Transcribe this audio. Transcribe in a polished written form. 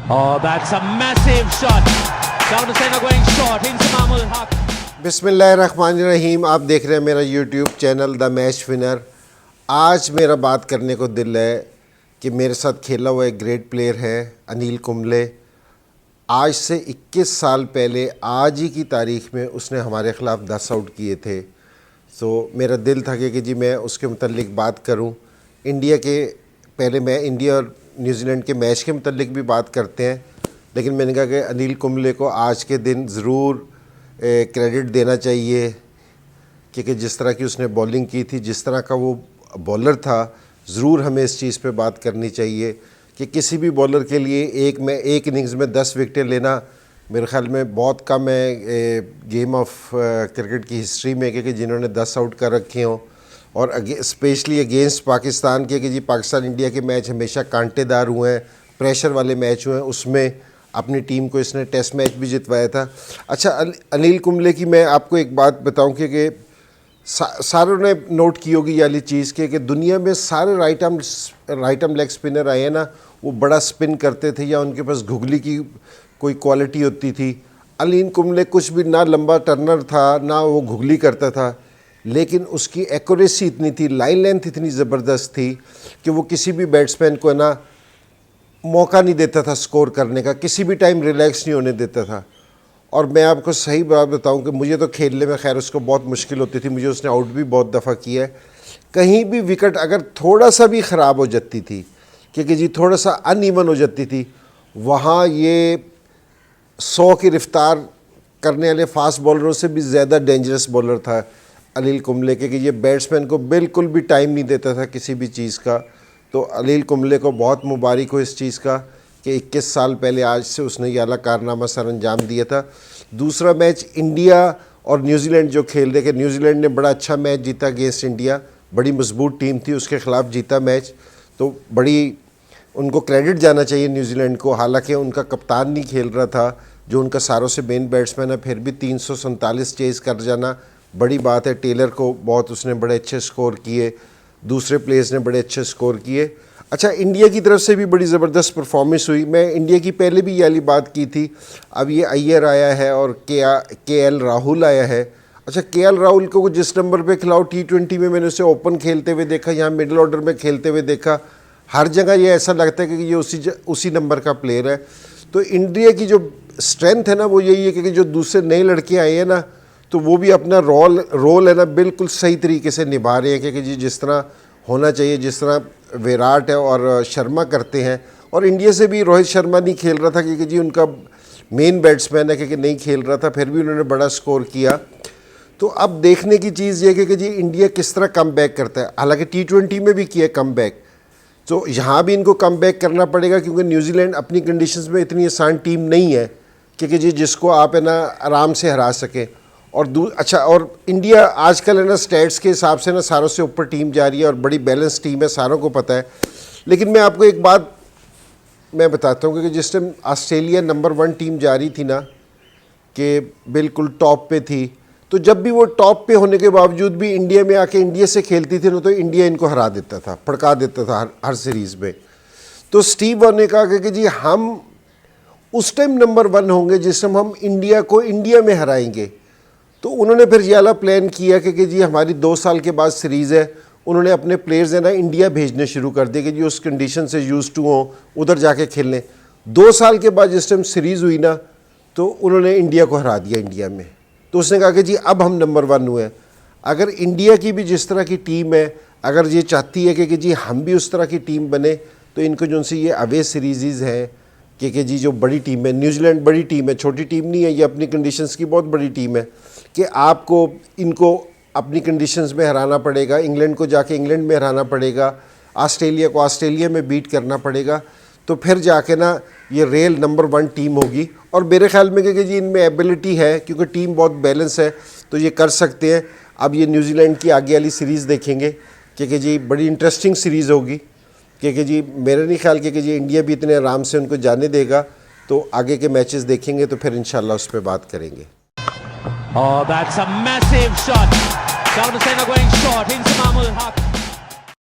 Oh, that's a massive shot. Down to center going short into Mahmood Haq. बिस्मिल्लाहिर्रहमानिर्रहीम। आप देख रहे हैं मेरा YouTube channel the match winner. आज मेरा बात करने को दिल है कि मेरे साथ खेला हुआ एक ग्रेट प्लेयर है अनिल कुंबले। आज से 21 साल पहले आज ही की तारीख में उसने हमारे ख़िलाफ़ 10 आउट किए थे। तो मेरा दिल था कि जी मैं उसके मुतल्लिक बात करूं। इंडिया के पहले मैं इंडिया और न्यूजीलैंड के मैच के मुतल्लिक भी बात करते हैं, लेकिन मैंने कहा कि अनिल कुंबले को आज के दिन ज़रूर क्रेडिट देना चाहिए क्योंकि जिस तरह की उसने बॉलिंग की थी, जिस तरह का वो बॉलर था, ज़रूर हमें इस चीज़ पे बात करनी चाहिए कि किसी भी बॉलर के लिए एक इनिंग्स में 10 विकेटें लेना मेरे ख़्याल में बहुत कम है गेम ऑफ क्रिकेट की हिस्ट्री में कि जिन्होंने 10 आउट कर रखे हों। और स्पेशली अगेंस्ट पाकिस्तान के कि जी पाकिस्तान इंडिया के मैच हमेशा कांटेदार हुए हैं, प्रेशर वाले मैच हुए हैं। उसमें अपनी टीम को इसने टेस्ट मैच भी जितवाया था। अच्छा, अनिल कुंबले की मैं आपको एक बात बताऊं कि सारों ने नोट की होगी ये वाली चीज़ कि दुनिया में सारे राइट आर्म लेग स्पिनर आए हैं ना, वो बड़ा स्पिन करते थे या उनके पास घुगली की कोई क्वालिटी होती थी। अनिल कुंबले कुछ भी ना लंबा टर्नर था ना वो घुगली करता था, लेकिन उसकी एक्यूरेसी इतनी थी, लाइन लेंथ इतनी ज़बरदस्त थी कि वो किसी भी बैट्समैन को ना मौका नहीं देता था स्कोर करने का, किसी भी टाइम रिलैक्स नहीं होने देता था। और मैं आपको सही बात बताऊं कि मुझे तो खेलने में खैर उसको बहुत मुश्किल होती थी, मुझे उसने आउट भी बहुत दफ़ा किया है। कहीं भी विकेट अगर थोड़ा सा भी ख़राब हो जाती थी क्योंकि जी थोड़ा सा अनइवन हो जाती थी, वहाँ ये 100 की रफ्तार करने वाले फास्ट बॉलरों से भी ज़्यादा डेंजरस बॉलर था अनिल कुंबले के, कि ये बैट्समैन को बिल्कुल भी टाइम नहीं देता था किसी भी चीज़ का। तो अनिल कुंबले को बहुत मुबारक हो इस चीज़ का कि 21 साल पहले आज से उसने ये आला कारनामा सर अंजाम दिया था। दूसरा मैच इंडिया और न्यूजीलैंड जो खेल रहे थे, न्यूजीलैंड ने बड़ा अच्छा मैच जीता अगेंस्ट इंडिया, बड़ी मजबूत टीम थी, उसके ख़िलाफ़ जीता मैच, तो बड़ी उनको क्रेडिट जाना चाहिए न्यूजीलैंड को। हालांकि उनका कप्तान नहीं खेल रहा था जो उनका सारों से मेन बैट्समैन है, फिर भी 347 चेज़ कर जाना बड़ी बात है। टेलर को बहुत उसने बड़े अच्छे स्कोर किए, दूसरे प्लेयर्स ने बड़े अच्छे स्कोर किए। अच्छा, इंडिया की तरफ से भी बड़ी ज़बरदस्त परफॉर्मेंस हुई। मैं इंडिया की पहले भी ये वाली बात की थी, अब ये अय्यर आया है और के एल राहुल आया है। अच्छा, के एल राहुल को जिस नंबर पे खिलाओ, T20 में मैंने उसे ओपन खेलते हुए देखा, यहाँ मिडिल ऑर्डर में खेलते हुए देखा, हर जगह ये ऐसा लगता है कि ये उसी नंबर का प्लेयर है। तो इंडिया की जो स्ट्रेंथ है ना वो यही है कि जो दूसरे नए लड़के आए हैं ना, तो वो भी अपना रोल है ना बिल्कुल सही तरीके से निभा रहे हैं कि जी जिस तरह होना चाहिए, जिस तरह विराट है और शर्मा करते हैं। और इंडिया से भी रोहित शर्मा नहीं खेल रहा था क्योंकि जी उनका मेन बैट्समैन है, क्योंकि नहीं खेल रहा था, फिर भी उन्होंने बड़ा स्कोर किया। तो अब देखने की चीज़ ये है कि जी इंडिया किस तरह कम बैक करता है। हालांकि T20 में भी किया कम बैक, तो यहाँ भी इनको कम बैक करना पड़ेगा क्योंकि न्यूजीलैंड अपनी कंडीशंस में इतनी आसान टीम नहीं है क्योंकि जी जिसको आप है ना आराम से हरा सकें। और अच्छा, और इंडिया आजकल है ना स्टैट्स के हिसाब से ना सारों से ऊपर टीम जा रही है और बड़ी बैलेंस टीम है, सारों को पता है। लेकिन मैं आपको एक बात मैं बताता हूँ कि जिस टाइम ऑस्ट्रेलिया नंबर 1 टीम जा रही थी ना, कि बिल्कुल टॉप पे थी, तो जब भी वो टॉप पे होने के बावजूद भी इंडिया में आके इंडिया से खेलती थी ना, तो इंडिया इनको हरा देता था, फड़का देता था हर सीरीज़ में। तो स्टीव वॉर ने कहा कि जी हम उस टाइम नंबर 1 होंगे जिस टाइम हम इंडिया को इंडिया में हराएंगे। तो उन्होंने फिर ये वाला प्लान किया कि जी हमारी 2 साल के बाद सीरीज़ है, उन्होंने अपने प्लेयर्स है ना इंडिया भेजने शुरू कर दिए कि जी उस कंडीशन से यूज़ टू हों, उधर जाके खेलें। 2 साल के बाद जिस टाइम सीरीज़ हुई ना, तो उन्होंने इंडिया को हरा दिया इंडिया में। तो उसने कहा कि जी अब हम नंबर 1 हुए। अगर इंडिया की भी जिस तरह की टीम है, अगर ये चाहती है कि जी हम भी उस तरह की टीम बने, तो इनको जो सी ये अवे सीरीज़ है कि जी जो बड़ी टीम है, न्यूजीलैंड बड़ी टीम है, छोटी टीम नहीं है, ये अपनी कंडीशंस की बहुत बड़ी टीम है, कि आपको इनको अपनी कंडीशंस में हराना पड़ेगा, इंग्लैंड को जाके इंग्लैंड में हराना पड़ेगा, ऑस्ट्रेलिया को ऑस्ट्रेलिया में बीट करना पड़ेगा, तो फिर जाके ना ये रियल नंबर 1 टीम होगी। और मेरे ख्याल में कि जी इनमें एबिलिटी है क्योंकि टीम बहुत बैलेंस है, तो ये कर सकते हैं। अब ये न्यूजीलैंड की आगे वाली सीरीज़ देखेंगे कि जी बड़ी इंटरेस्टिंग सीरीज़ होगी, क्योंकि जी मेरे नहीं ख्याल कि जी इंडिया भी इतने आराम से उनको जाने देगा। तो आगे के मैचेस देखेंगे तो फिर इंशाल्लाह उस पर बात करेंगे। Oh, that's a massive shot. Down the center going short into Mahmood Haq.